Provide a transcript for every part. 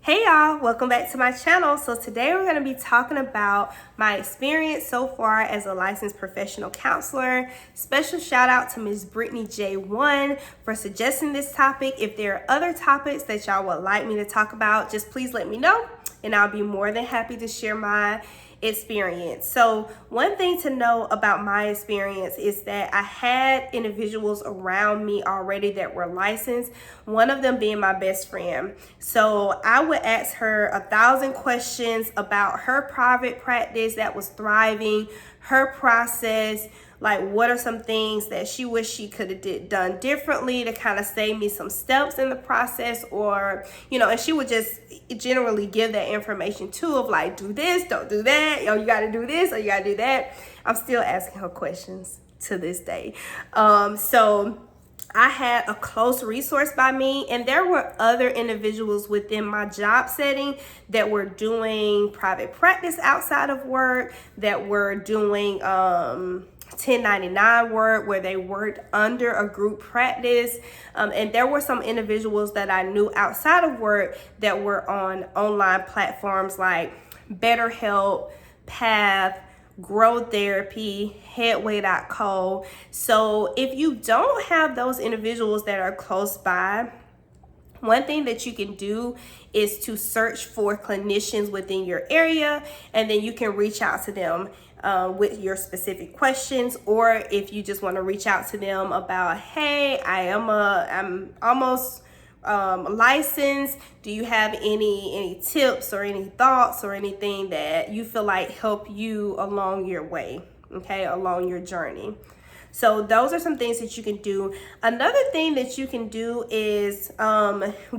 Hey y'all, welcome back to my channel. So today we're going to be talking about my experience so far as a licensed professional counselor. Special shout out to Ms. Brittany J1 for suggesting this topic. If there are other topics that y'all would like me to talk about, just please let me know and I'll be more than happy to share my experience. So one thing to know about my experience is that I had individuals around me already that were licensed, one of them being my best friend. So I would ask her 1,000 questions about her private practice that was thriving, her process, like what are some things that she wished she could have done differently to kind of save me some steps in the process, or and she would just generally give that information too, of like, do this, don't do that, you got to do this or you got to do that. I'm still asking her questions to this day. So I had a close resource by me, and there were other individuals within my job setting that were doing private practice outside of work, that were doing 1099 work where they worked under a group practice. And there were some individuals that I knew outside of work that were on online platforms like BetterHelp, Path, Grow Therapy, Headway.co. So if you don't have those individuals that are close by, one thing that you can do is to search for clinicians within your area, and then you can reach out to them with your specific questions. Or if you just want to reach out to them about, hey, I'm almost licensed. Do you have any tips or any thoughts or anything that you feel like help you along your way, okay, along your journey? So those are some things that you can do. Another thing that you can do is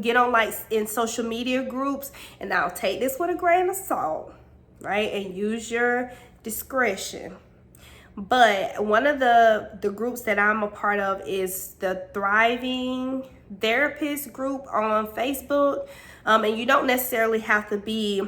get on like in social media groups, and I'll take this with a grain of salt, right? And use your discretion. But one of the groups that I'm a part of is the Thriving Therapist group on Facebook. And you don't necessarily have to be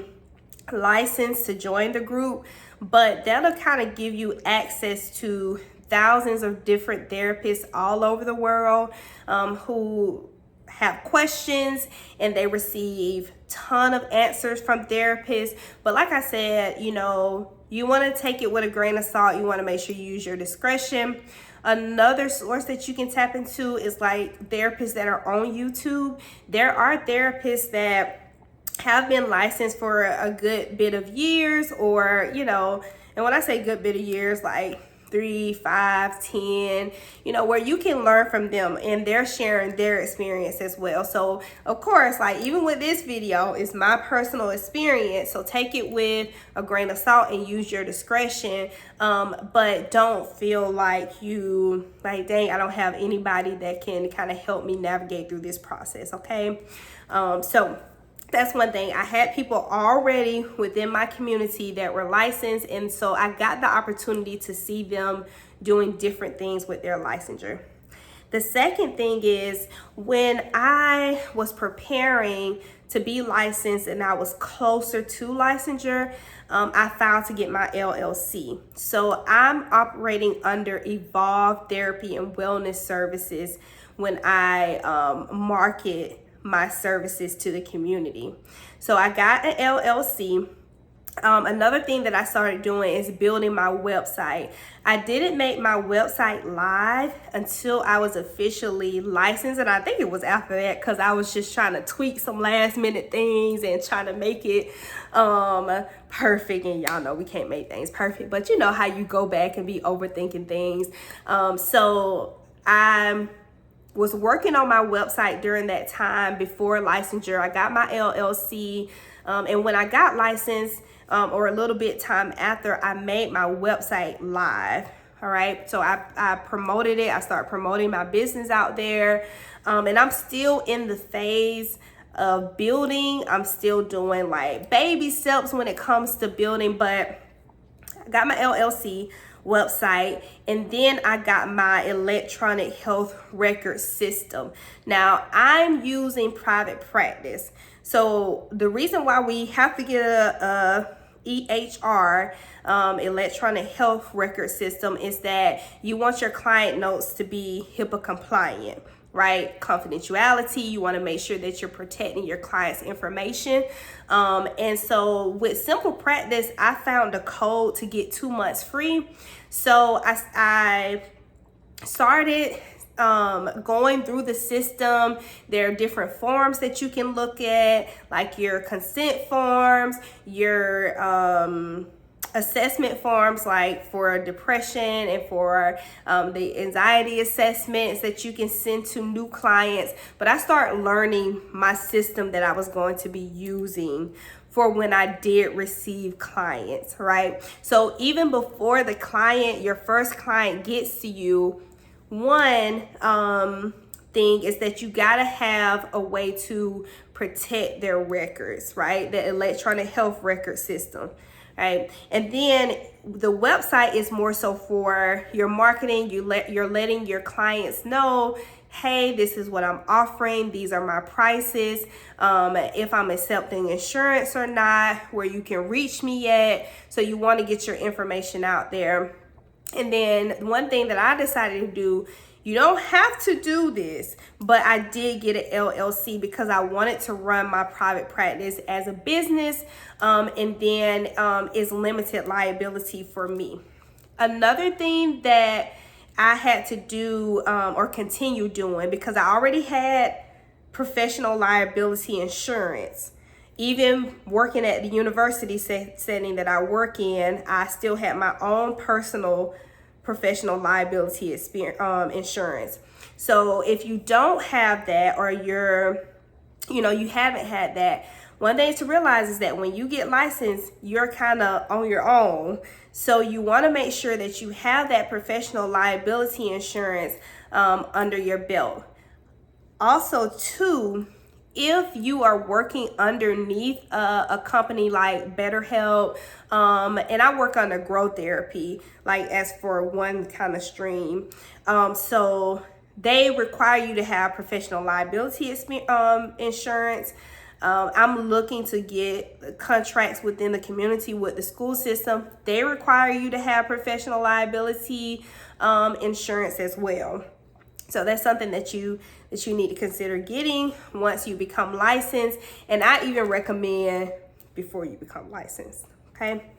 licensed to join the group, but that'll kind of give you access to thousands of different therapists all over the world who have questions, and they receive ton of answers from therapists. But like I said, you want to take it with a grain of salt. You want to make sure you use your discretion. Another source that you can tap into is like therapists that are on YouTube. There are therapists that have been licensed for a good bit of years, or and when I say good bit of years, like 3, 5, 10, where you can learn from them, and they're sharing their experience as well. So of course, like even with this video, it's my personal experience, so take it with a grain of salt and use your discretion. But don't feel like dang, I don't have anybody that can kind of help me navigate through this process, okay? So that's one thing. I had people already within my community that were licensed, and so I got the opportunity to see them doing different things with their licensure. The second thing is, when I was preparing to be licensed and I was closer to licensure, I filed to get my LLC. So I'm operating under Evolve Therapy and Wellness Services when I market my services to the community. So I got an LLC. Another thing that I started doing is building my website. I didn't make my website live until I was officially licensed, and I think it was after that, because I was just trying to tweak some last minute things and trying to make it perfect. And y'all know we can't make things perfect, but you know how you go back and be overthinking things. So I was working on my website during that time before licensure. I got my LLC, and when I got licensed, or a little bit time after, I made my website live. All right, so I promoted it. I started promoting my business out there, and I'm still in the phase of building. I'm still doing like baby steps when it comes to building, but I got my LLC website, and then I got my electronic health record system. Now I'm using private practice, so the reason why we have to get a EHR, electronic health record system, is that you want your client notes to be HIPAA compliant, right? Confidentiality. You want to make sure that you're protecting your client's information. And so with Simple Practice, I found a code to get 2 months free. So I started going through the system. There are different forms that you can look at, like your consent forms, your assessment forms, like for depression and for the anxiety assessments that you can send to new clients. But I started learning my system that I was going to be using for when I did receive clients, right? So even before the client, your first client gets to you, one thing is that you gotta have a way to protect their records, right? The electronic health record system, right? And then the website is more so for your marketing. You're letting your clients know, hey, this is what I'm offering. These are my prices. If I'm accepting insurance or not, where you can reach me at. So you want to get your information out there. And then one thing that I decided to do, you don't have to do this, but I did get an LLC because I wanted to run my private practice as a business, and then is limited liability for me. Another thing that I had to do or continue doing, because I already had professional liability insurance. Even working at the university setting that I work in, I still had my own personal professional liability insurance. So if you don't have that, or you haven't had that, one thing to realize is that when you get licensed, you're kind of on your own. So you want to make sure that you have that professional liability insurance under your belt. Also, too, if you are working underneath a company like BetterHelp, and I work under Growth Therapy, like as for one kind of stream, so they require you to have professional liability insurance. I'm looking to get contracts within the community with the school system. They require you to have professional liability insurance as well. So that's something that you need to consider getting once you become licensed. And I even recommend before you become licensed, okay?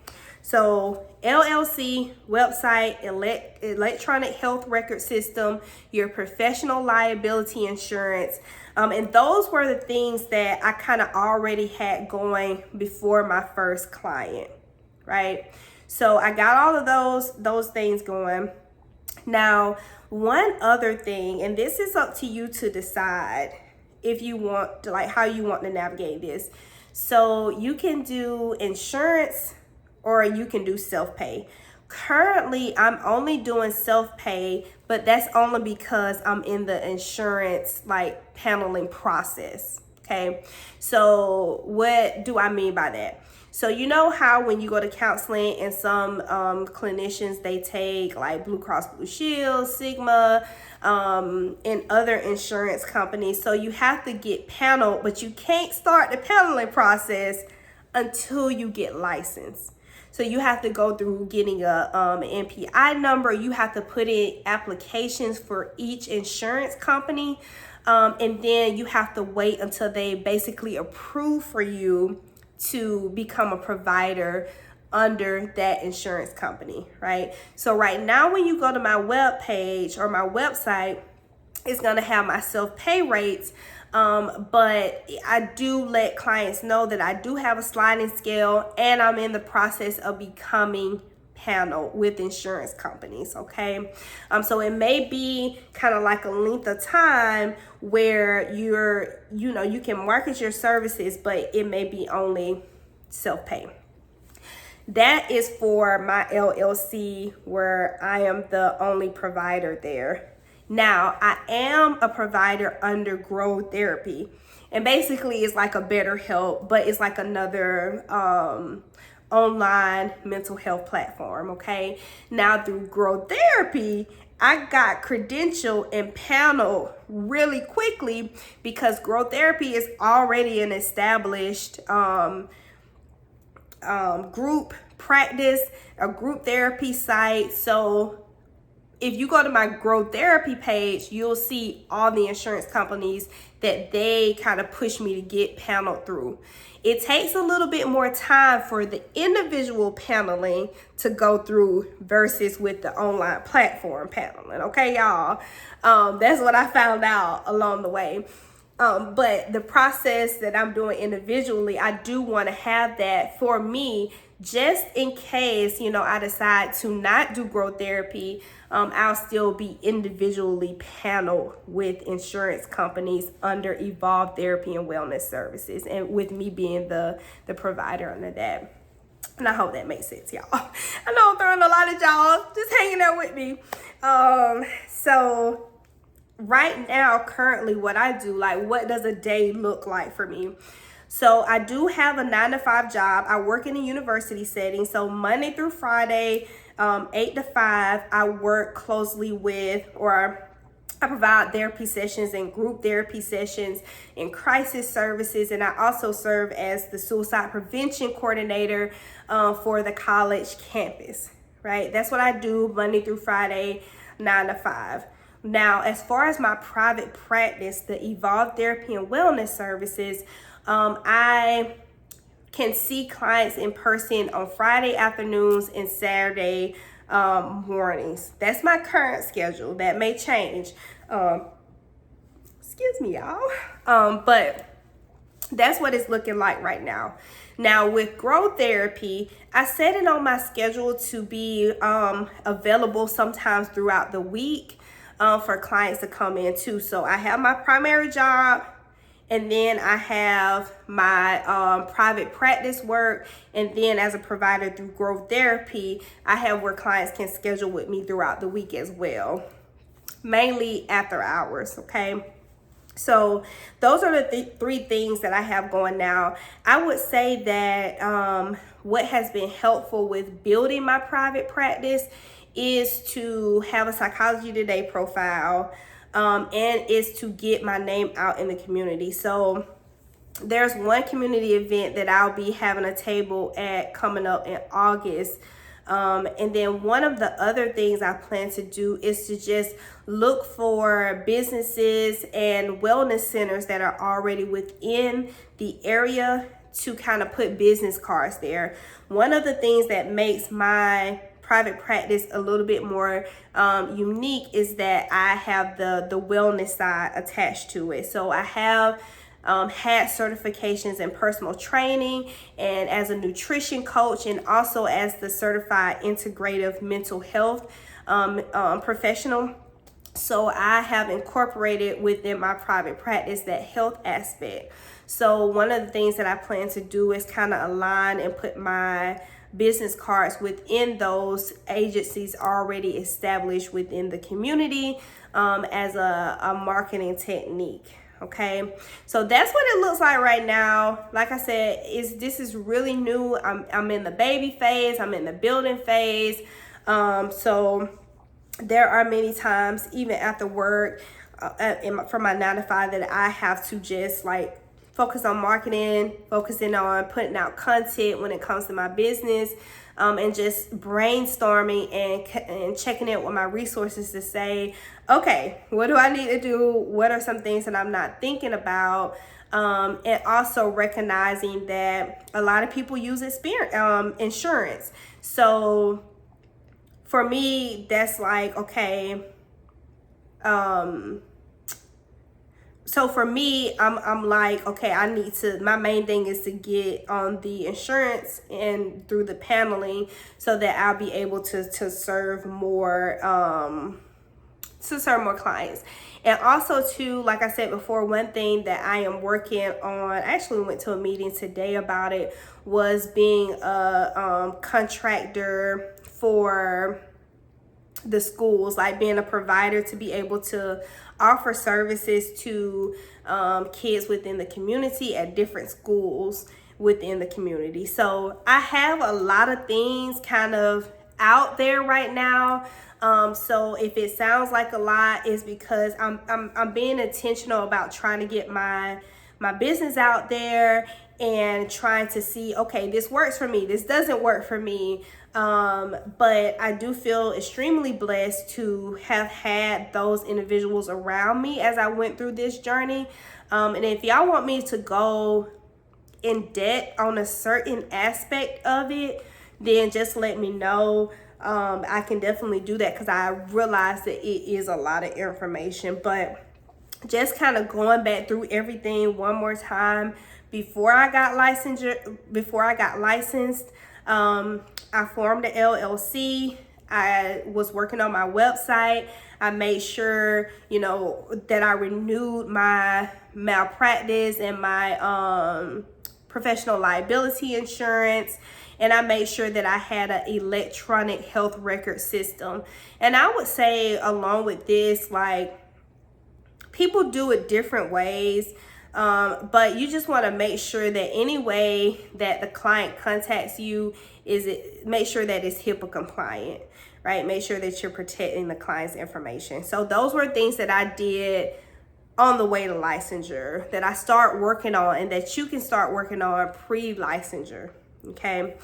So LLC, website, electronic health record system, your professional liability insurance. And those were the things that I kind of already had going before my first client, right? So I got all of those things going. Now, one other thing, and this is up to you to decide if you want to, like, how you want to navigate this. So you can do insurance or you can do self-pay. Currently, I'm only doing self-pay, but that's only because I'm in the insurance like paneling process, okay? So what do I mean by that? So you know how when you go to counseling and some clinicians, they take like Blue Cross Blue Shield, Sigma, and other insurance companies. So you have to get paneled, but you can't start the paneling process until you get licensed. So you have to go through getting a NPI number. You have to put in applications for each insurance company. And then you have to wait until they basically approve for you to become a provider under that insurance company, right? So right now, when you go to my web page or my website, it's gonna have my self-pay rates. But I do let clients know that I do have a sliding scale and I'm in the process of becoming panel with insurance companies, okay? So it may be kind of like a length of time where you can market your services, but it may be only self-pay. That is for my LLC, where I am the only provider there. Now, I am a provider under Growth Therapy, and basically it's like a BetterHelp, but it's like another online mental health platform, okay? Now, through Growth Therapy, I got credentialed and paneled really quickly because Growth Therapy is already an established group practice, a group therapy site. So if you go to my growth therapy page, you'll see all the insurance companies that they kind of push me to get paneled through. It takes a little bit more time for the individual paneling to go through versus with the online platform paneling. Okay, y'all. That's what I found out along the way. But the process that I'm doing individually, I do want to have that for me, just in case, I decide to not do growth therapy. I'll still be individually paneled with insurance companies under Evolve Therapy and Wellness Services, and with me being the provider under that. And I hope that makes sense, y'all. I know I'm throwing a lot at y'all, just hanging out with me. So right now, currently, what I do, like, what does a day look like for me? So I do have a 9-to-5 job. I work in a university setting. So Monday through Friday, 8 to 5, I work closely with, or I provide therapy sessions and group therapy sessions and crisis services. And I also serve as the suicide prevention coordinator for the college campus, right? That's what I do Monday through Friday, 9 to 5. Now, as far as my private practice, the Evolve Therapy and Wellness Services, I can see clients in person on Friday afternoons and Saturday mornings. That's my current schedule. That may change. Excuse me, y'all. But that's what it's looking like right now. Now, with growth therapy, I set it on my schedule to be available sometimes throughout the week for clients to come in too. So I have my primary job, and then I have my private practice work. And then as a provider through growth therapy, I have where clients can schedule with me throughout the week as well, mainly after hours, okay? So those are the three things that I have going now. I would say that what has been helpful with building my private practice is to have a Psychology Today profile, and is to get my name out in the community. So there's one community event that I'll be having a table at coming up in August. And then one of the other things I plan to do is to just look for businesses and wellness centers that are already within the area to kind of put business cards there. One of the things that makes my private practice a little bit more unique is that I have the wellness side attached to it. So I have had certifications in personal training and as a nutrition coach, and also as the certified integrative mental health professional. So I have incorporated within my private practice that health aspect. So one of the things that I plan to do is kind of align and put my business cards within those agencies already established within the community as a marketing technique. Okay, so that's what it looks like right now. Like I said, this is really new. I'm in the baby phase. I'm in the building phase. So there are many times, even after work, from my 9 to 5, that I have to just like focus on marketing, focusing on putting out content when it comes to my business, and just brainstorming and checking in with my resources to say, okay, what do I need to do? What are some things that I'm not thinking about? And also recognizing that a lot of people use insurance. So for me, that's like, okay, so for me, I'm like, okay, I need to, my main thing is to get on the insurance and through the paneling so that I'll be able to serve more, clients. And also too, like I said before, one thing that I am working on, I actually went to a meeting today about it, was being a contractor for the schools, like being a provider to be able to offer services to kids within the community at different schools within the community. So I have a lot of things kind of out there right now. So if it sounds like a lot, it's because I'm being intentional about trying to get my business out there and trying to see, okay, this works for me, this doesn't work for me. But I do feel extremely blessed to have had those individuals around me as I went through this journey. And if y'all want me to go in depth on a certain aspect of it, then just let me know. I can definitely do that, because I realize that it is a lot of information. But just kind of going back through everything one more time. Before I got licensed, I formed an LLC. I was working on my website. I made sure, that I renewed my malpractice and my professional liability insurance. And I made sure that I had an electronic health record system. And I would say, along with this, like, people do it different ways. But you just want to make sure that any way that the client contacts you make sure that it's HIPAA compliant, right? Make sure that you're protecting the client's information. So those were things that I did on the way to licensure, that I start working on, and that you can start working on pre-licensure, okay?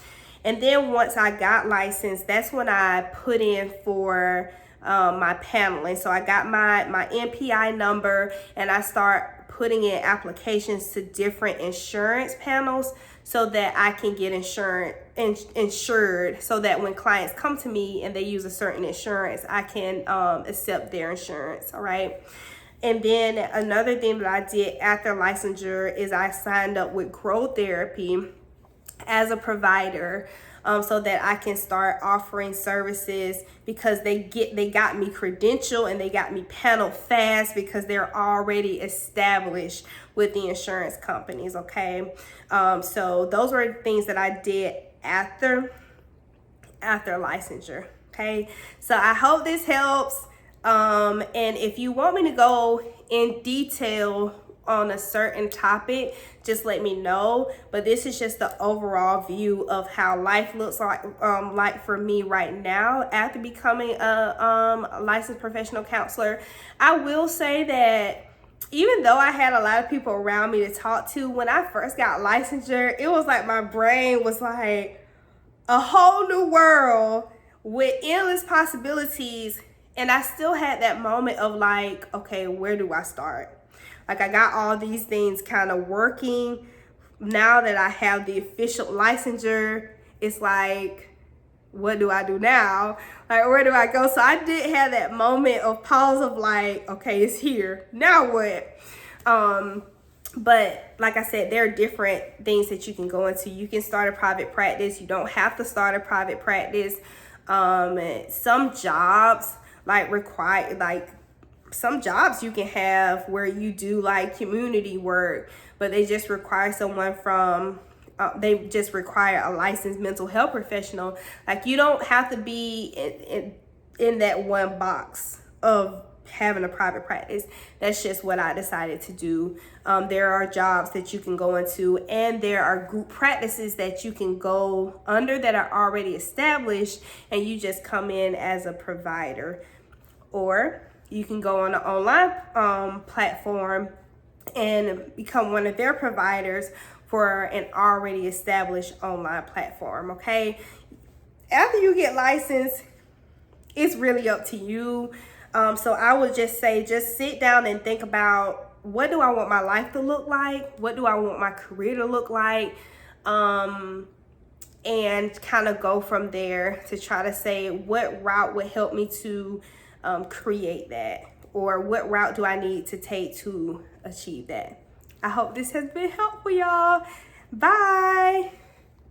And then once I got licensed, that's when I put in for my paneling. So I got my NPI number, and I start putting in applications to different insurance panels so that I can get insured, so that when clients come to me and they use a certain insurance, I can accept their insurance, all right? And then another thing that I did after licensure is I signed up with Grow Therapy as a provider, so that I can start offering services, because they got me credentialed and they got me paneled fast, because they're already established with the insurance companies, okay? So those were things that I did after licensure, okay? So I hope this helps. And if you want me to go in detail on a certain topic, just let me know. But this is just the overall view of how life looks like for me right now after becoming a licensed professional counselor. I will say that even though I had a lot of people around me to talk to, when I first got licensure, it was like my brain was like a whole new world with endless possibilities. And I still had that moment of like, okay, where do I start? Like, I got all these things kind of working. Now that I have the official licensure, it's like, what do I do now? Like, where do I go? So I did have that moment of pause of like, okay, it's here. Now what? But like I said, there are different things that you can go into. You can start a private practice. You don't have to start a private practice. Some jobs some jobs you can have where you do like community work, but they just require someone from, they just require a licensed mental health professional. Like, you don't have to be in that one box of having a private practice. That's just what I decided to do. There are jobs that you can go into, and there are group practices that you can go under that are already established, and you just come in as a provider. Or you can go on an online platform and become one of their providers for an already established online platform, okay? After you get licensed, it's really up to you. So I would just say, just sit down and think about, what do I want my life to look like? What do I want my career to look like? And kind of go from there to try to say, what route would help me to create that, or what route do I need to take to achieve that. I hope this has been helpful, y'all. Bye.